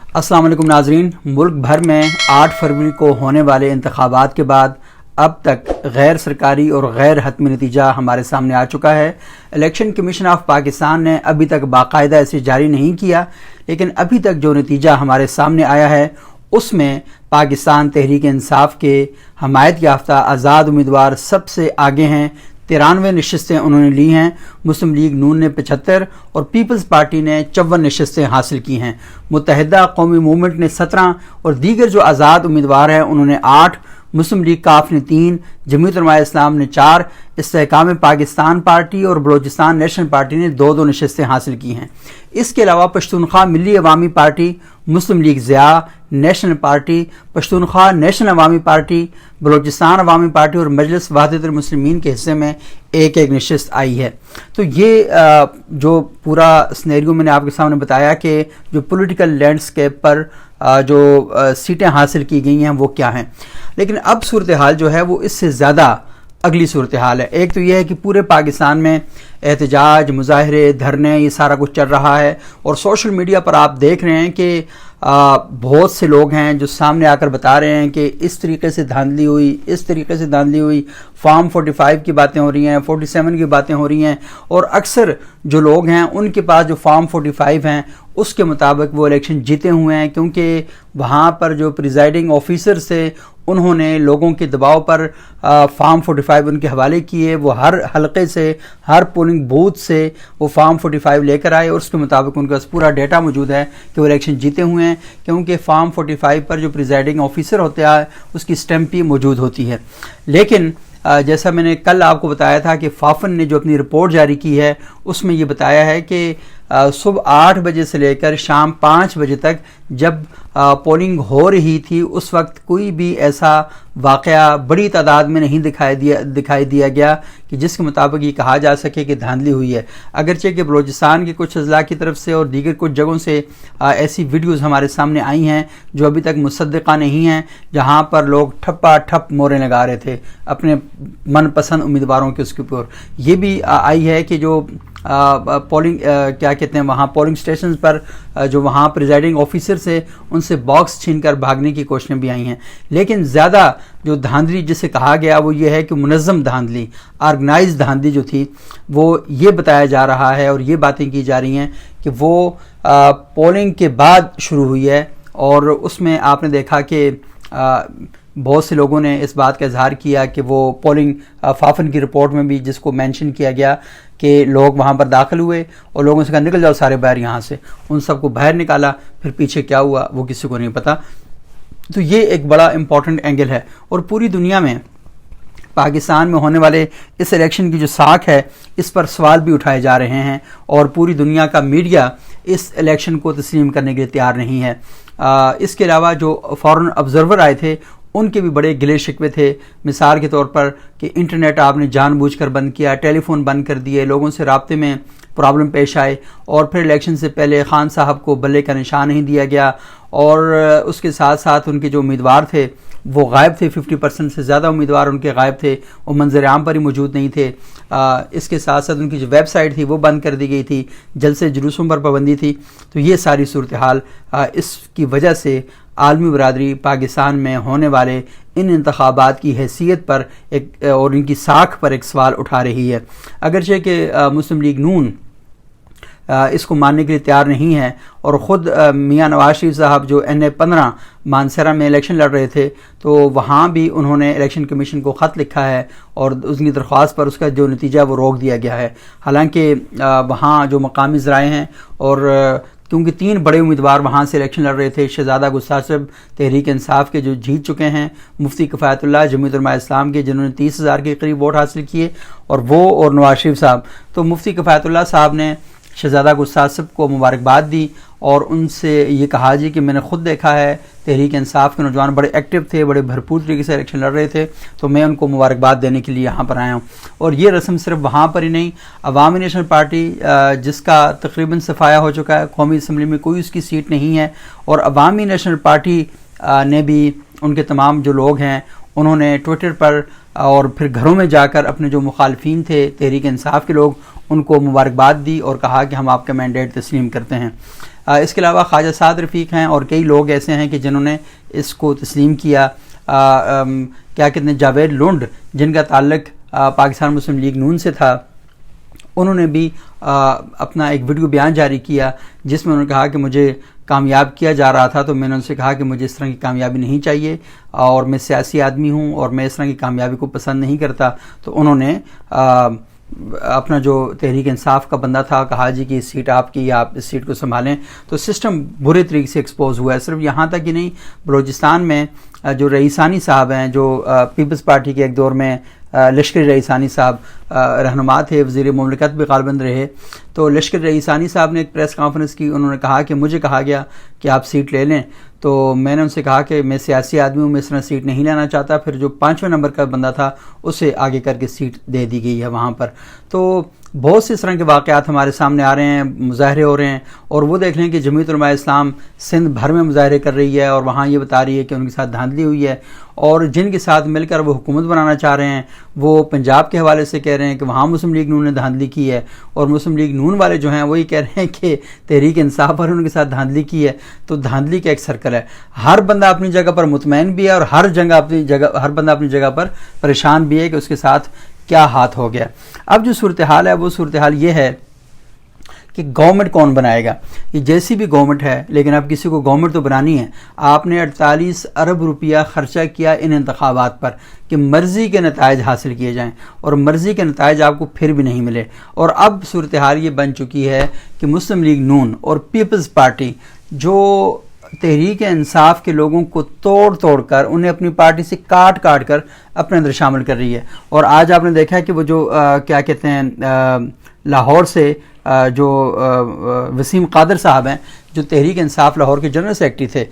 अस्सलाम वालेकुम नाजरीन। मुल्क भर में 8 फरवरी को होने वाले इंतखाबात के बाद अब तक गैर सरकारी और गैर हतमी नतीजा हमारे सामने आ चुका है। इलेक्शन कमीशन ऑफ पाकिस्तान ने अभी तक बाकायदा इसे जारी नहीं किया, लेकिन अभी तक जो नतीजा हमारे सामने आया है उसमें पाकिस्तान तहरीक इंसाफ के हमायत याफ्ता आज़ाद उम्मीदवार सबसे आगे हैं। 93 नशस्तें उन्होंने ली हैं। मुस्लिम लीग नून ने 75 और पीपल्स पार्टी ने 54 नशस्तें हासिल की हैं। मुत्तहिदा कौमी मूवमेंट ने 17 और दीगर जो आज़ाद उम्मीदवार हैं उन्होंने 8, मुस्लिम लीग काफ ने 3, जमीयत उलमा इस्लाम ने 4, इस्तेहकाम पाकिस्तान पार्टी और बलोचिस्तान नेशनल पार्टी ने 2-2 नशस्तें हासिल की हैं। इसके अलावा Pashtunkhwa Milli Awami party, Muslim league Zia national party, Pashtunkhwa national Awami party, Balochistan Awami party और मजलिस वहदतुल मुस्लिमीन के हिस्से में एक एक नशस्त आई है। तो ये जो पूरा स्नेरियो मैंने आपके सामने बताया कि जो पॉलिटिकल लैंडस्केप पर जो सीटें हासिल की गई हैं वो क्या हैं, लेकिन अब सूरत हाल जो है वो इससे ज़्यादा अगली सूरत हाल है। एक तो यह है कि पूरे पाकिस्तान में एहतजाज, मुजाहरे, धरने, ये सारा कुछ चल रहा है और सोशल मीडिया पर आप देख रहे हैं कि बहुत से लोग हैं जो सामने आकर बता रहे हैं कि इस तरीके से धांधली हुई, इस तरीके से धांधली हुई, फॉर्म 45 की बातें हो रही हैं, 47 की बातें हो रही हैं और अक्सर जो लोग हैं उनके पास जो फॉर्म 45 हैं उसके मुताबिक वो इलेक्शन जीते हुए हैं, क्योंकि वहाँ पर जो प्रिजाइडिंग ऑफिसर थे उन्होंने लोगों के दबाव पर फॉर्म 45 उनके हवाले किए। वो हर हलके से, हर पोलिंग बूथ से वो फॉर्म 45 लेकर आए और उसके मुताबिक उनके पास पूरा डेटा मौजूद है कि वो इलेक्शन जीते हुए हैं, क्योंकि फॉर्म 45 पर जो प्रिजाइडिंग ऑफिसर होता है उसकी स्टैंप भी मौजूद होती है। लेकिन जैसा मैंने कल आपको बताया था कि फाफन ने जो अपनी रिपोर्ट जारी की है उसमें ये बताया है कि सुबह 8 बजे से लेकर शाम 5 बजे तक जब पोलिंग हो रही थी उस वक्त कोई भी ऐसा वाक़या बड़ी तादाद में नहीं दिखाई दिया गया कि जिसके मुताबिक ये कहा जा सके कि धांधली हुई है। अगरचे कि बलोचिस्तान के कुछ अज़ला की तरफ से और दीगर कुछ जगहों से ऐसी वीडियोज़ हमारे सामने आई हैं जो अभी तक मुसद्दिक़ा नहीं हैं, जहाँ पर लोग ठप्पा ठप मोहरें लगा रहे थे अपने मनपसंद उम्मीदवारों के उसके ऊपर। ये भी आई है कि जो पोलिंग क्या कहते हैं वहाँ पोलिंग स्टेशन पर जो वहाँ प्रिजाइडिंग ऑफिसर से उनसे बॉक्स छीनकर भागने की कोशिशें भी आई हैं। लेकिन ज़्यादा जो धांधली जिसे कहा गया वो ये है कि मुनज़्ज़म धांधली, ऑर्गेनाइज्ड धांधली जो थी वो ये बताया जा रहा है और ये बातें की जा रही हैं कि वो पोलिंग के बाद शुरू हुई है। और उसमें आपने देखा कि बहुत से लोगों ने इस बात का इजहार किया कि वो पोलिंग फाफन की रिपोर्ट में भी जिसको मेंशन किया गया कि लोग वहाँ पर दाखिल हुए और लोगों से कहा निकल जाओ सारे बाहर यहाँ से, उन सबको बाहर निकाला, फिर पीछे क्या हुआ वो किसी को नहीं पता। तो ये एक बड़ा इम्पॉर्टेंट एंगल है और पूरी दुनिया में पाकिस्तान में होने वाले इस इलेक्शन की जो साख है इस पर सवाल भी उठाए जा रहे हैं और पूरी दुनिया का मीडिया इस इलेक्शन को तस्लीम करने के लिए तैयार नहीं है। इसके अलावा जो फॉरेन ऑब्जर्वर आए थे उनके भी बड़े गिले शिकवे थे, मिसाल के तौर पर कि इंटरनेट आपने जानबूझकर बंद किया, टेलीफोन बंद कर दिए, लोगों से राब्ते में प्रॉब्लम पेश आए और फिर इलेक्शन से पहले खान साहब को बल्ले का निशान नहीं दिया गया और उसके साथ साथ उनके जो उम्मीदवार थे वो गायब थे। 50% से ज़्यादा उम्मीदवार उनके गायब थे, वो मंजर आम पर ही मौजूद नहीं थे। इसके साथ साथ उनकी जो वेबसाइट थी वो बंद कर दी गई थी, जलसे जुलूसों पर पाबंदी थी। तो ये सारी सूरत हाल इसकी वजह से आलमी बरादरी पाकिस्तान में होने वाले इन इंतखाबात की हैसियत पर एक और इनकी साख पर एक सवाल उठा रही है। अगरचे कि मुस्लिम लीग नून इसको मानने के लिए तैयार नहीं है और ख़ुद मियां नवाज शरीफ साहब जो NA-15 मानसरा में इलेक्शन लड़ रहे थे तो वहाँ भी उन्होंने इलेक्शन कमीशन को ख़त लिखा है और उसकी दरख्वास्त पर उसका जो नतीजा वो रोक दिया गया है। हालांकि वहाँ जो मकामी ज़राए हैं और क्योंकि 3 बड़े उम्मीदवार वहाँ से इलेक्शन लड़ रहे थे, शहजादा गुस्तासब तहरीक इंसाफ के जो जीत चुके हैं, मुफ्ती किफ़ायतुल्लाह जमीयत उलमा इस्लाम के जिन्होंने 30,000 के करीब वोट हासिल किए और वो और नवाज शरीफ साहब। तो मुफ्ती किफ़ायतुल्लाह साहब ने शहजादा गुस्तासब को मुबारकबाद दी और उनसे ये कहा जी कि मैंने ख़ुद देखा है तहरीक इंसाफ के नौजवान बड़े एक्टिव थे, बड़े भरपूर तरीके से इलेक्शन लड़ रहे थे, तो मैं उनको मुबारकबाद देने के लिए यहाँ पर आया हूँ। और ये रस्म सिर्फ वहाँ पर ही नहीं, अवामी नेशनल पार्टी जिसका तकरीबन सफाया हो चुका है, कौमी असम्बली में कोई उसकी सीट नहीं है और अवामी नेशनल पार्टी ने भी उनके तमाम जो लोग हैं उन्होंने ट्विटर पर और फिर घरों में जाकर अपने जो मुखालफीन थे तहरीक इंसाफ के लोग उनको मुबारकबाद दी और कहा कि हम आपका मैंडेट तस्लीम करते हैं। اس کے علاوہ خواجہ سعد رفیق ہیں اور کئی لوگ ایسے ہیں کہ جنہوں نے اس کو تسلیم کیا. کیا کہتے ہیں جاوید لونڈ جن کا تعلق پاکستان مسلم لیگ نون سے تھا, انہوں نے بھی اپنا ایک ویڈیو بیان جاری کیا جس میں انہوں نے کہا کہ مجھے کامیاب کیا جا رہا تھا تو میں نے ان سے کہا کہ مجھے اس طرح کی کامیابی نہیں چاہیے اور میں سیاسی آدمی ہوں اور میں اس طرح کی کامیابی کو پسند نہیں کرتا. تو انہوں نے اپنا جو تحریک انصاف کا بندہ تھا کہا جی کہ سیٹ آپ کی, آپ اس سیٹ کو سنبھالیں. تو سسٹم برے طریقے سے ایکسپوز ہوا ہے. صرف یہاں تک ہی نہیں, بلوچستان میں جو رئیسانی صاحب ہیں, جو پیپلز پارٹی کے ایک دور میں لشکر رئیسانی صاحب رہنما تھے, وزیر مملکت بھی غالباً رہے, تو لشکر رئیسانی صاحب نے ایک پریس کانفرنس کی. انہوں نے کہا کہ مجھے کہا گیا کہ آپ سیٹ لے لیں, تو میں نے ان سے کہا کہ میں سیاسی آدمی ہوں, میں اس طرح سیٹ نہیں لینا چاہتا. پھر جو 5ویں نمبر کا بندہ تھا اسے آگے کر کے سیٹ دے دی گئی ہے وہاں پر. تو بہت سے اس طرح کے واقعات ہمارے سامنے آ رہے ہیں, مظاہرے ہو رہے ہیں, اور وہ دیکھ لیں کہ جمعیت علماء اسلام سندھ بھر میں مظاہرے کر رہی ہے اور وہاں یہ بتا رہی ہے کہ ان کے ساتھ دھاندلی ہوئی ہے, اور جن کے ساتھ مل کر وہ حکومت بنانا چاہ رہے ہیں وہ پنجاب کے حوالے سے کہہ رہے ہیں کہ وہاں مسلم لیگ نون نے دھاندلی کی ہے, اور مسلم لیگ نون والے جو ہیں وہی کہہ رہے ہیں کہ تحریک انصاف پر ان کے ساتھ دھاندلی کی ہے. تو دھاندلی کا ایک سرکل ہے. ہر بندہ اپنی جگہ پر مطمئن بھی ہے اور ہر بندہ اپنی جگہ پر پریشان بھی ہے کہ اس کے ساتھ کیا ہاتھ ہو گیا. اب جو صورتحال ہے وہ صورتحال یہ ہے کہ گورنمنٹ کون بنائے گا. یہ جیسی بھی گورنمنٹ ہے, لیکن اب کسی کو گورنمنٹ تو بنانی ہے. آپ نے 48 ارب روپیہ خرچہ کیا ان انتخابات پر کہ مرضی کے نتائج حاصل کیے جائیں, اور مرضی کے نتائج آپ کو پھر بھی نہیں ملے. اور اب صورتحال یہ بن چکی ہے کہ مسلم لیگ نون اور پیپلز پارٹی جو تحریک انصاف کے لوگوں کو توڑ کر انہیں اپنی پارٹی سے کاٹ کر اپنے اندر شامل کر رہی ہے. اور آج آپ نے دیکھا ہے کہ وہ جو کیا کہتے ہیں لاہور سے جو وسیم قادر صاحب ہیں, جو تحریک انصاف لاہور کے جنرل سیکرٹری تھے,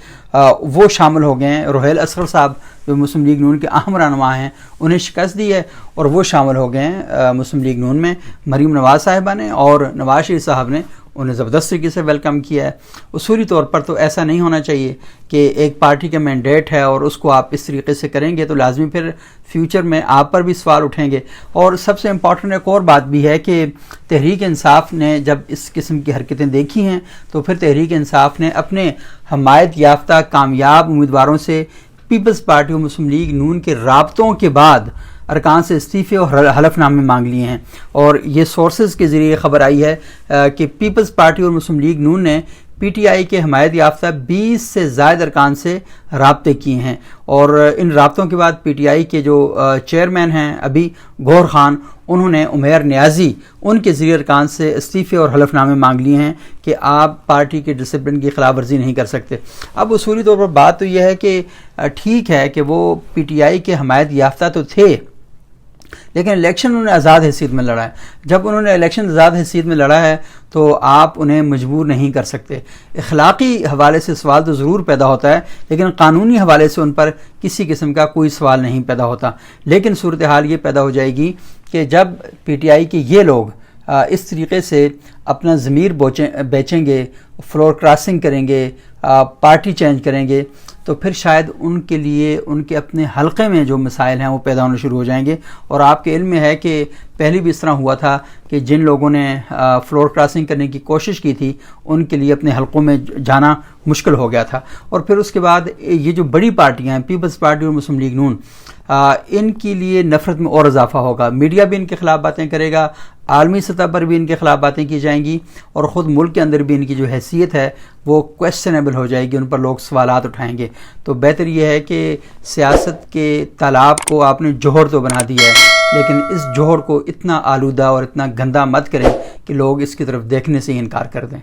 وہ شامل ہو گئے ہیں. روہیل اصغر صاحب جو مسلم لیگ نون کے اہم رہنما ہیں, انہیں شکست دی ہے اور وہ شامل ہو گئے ہیں مسلم لیگ نون میں. مریم نواز صاحبہ نے اور نواز شریف صاحب نے انہیں زبردست طریقے سے ویلکم کیا ہے. اصولی طور پر تو ایسا نہیں ہونا چاہیے کہ ایک پارٹی کا مینڈیٹ ہے اور اس کو آپ اس طریقے سے کریں گے تو لازمی پھر فیوچر میں آپ پر بھی سوال اٹھیں گے. اور سب سے امپورٹنٹ ایک اور بات بھی ہے کہ تحریک انصاف نے جب اس قسم کی حرکتیں دیکھی ہیں تو پھر تحریک انصاف نے اپنے حمایت یافتہ کامیاب امیدواروں سے پیپلز پارٹی اور مسلم لیگ نون کے رابطوں کے بعد ارکان سے استعفے اور حلف نامے مانگ لیے ہیں. اور یہ سورسز کے ذریعے خبر آئی ہے کہ پیپلز پارٹی اور مسلم لیگ نون نے پی ٹی آئی کے حمایت یافتہ 20 سے زائد ارکان سے رابطے کیے ہیں. اور ان رابطوں کے بعد پی ٹی آئی کے جو چیئرمین ہیں ابھی گور خان, انہوں نے عمیر نیازی ان کے ذریعے ارکان سے استعفے اور حلف نامے مانگ لیے ہیں کہ آپ پارٹی کے ڈسپلن کی خلاف ورزی نہیں کر سکتے. اب اصولی طور پر بات تو یہ ہے کہ ٹھیک ہے کہ وہ پی ٹی آئی کے حمایت یافتہ تو تھے, لیکن الیکشن انہوں نے آزاد حیثیت میں لڑا ہے. جب انہوں نے الیکشن آزاد حیثیت میں لڑا ہے تو آپ انہیں مجبور نہیں کر سکتے. اخلاقی حوالے سے سوال تو ضرور پیدا ہوتا ہے, لیکن قانونی حوالے سے ان پر کسی قسم کا کوئی سوال نہیں پیدا ہوتا. لیکن صورتحال یہ پیدا ہو جائے گی کہ جب پی ٹی آئی کے یہ لوگ اس طریقے سے اپنا ضمیر بیچیں گے, فلور کراسنگ کریں گے, پارٹی چینج کریں گے, تو پھر شاید ان کے لیے ان کے اپنے حلقے میں جو مسائل ہیں وہ پیدا ہونے شروع ہو جائیں گے. اور آپ کے علم میں ہے کہ پہلے بھی اس طرح ہوا تھا کہ جن لوگوں نے فلور کراسنگ کرنے کی کوشش کی تھی ان کے لیے اپنے حلقوں میں جانا مشکل ہو گیا تھا. اور پھر اس کے بعد یہ جو بڑی پارٹیاں ہیں پیپلز پارٹی اور مسلم لیگ نون, ان کے لیے نفرت میں اور اضافہ ہوگا. میڈیا بھی ان کے خلاف باتیں کرے گا, عالمی سطح پر بھی ان کے خلاف باتیں کی جائیں گی, اور خود ملک کے اندر بھی ان کی جو حیثیت ہے وہ کویسچنیبل ہو جائے گی, ان پر لوگ سوالات اٹھائیں گے. تو بہتر یہ ہے کہ سیاست کے تالاب کو آپ نے جوہر تو بنا دیا ہے, لیکن اس جوہر کو اتنا آلودہ اور اتنا گندا مت کریں کہ لوگ اس کی طرف دیکھنے سے ہی انکار کر دیں.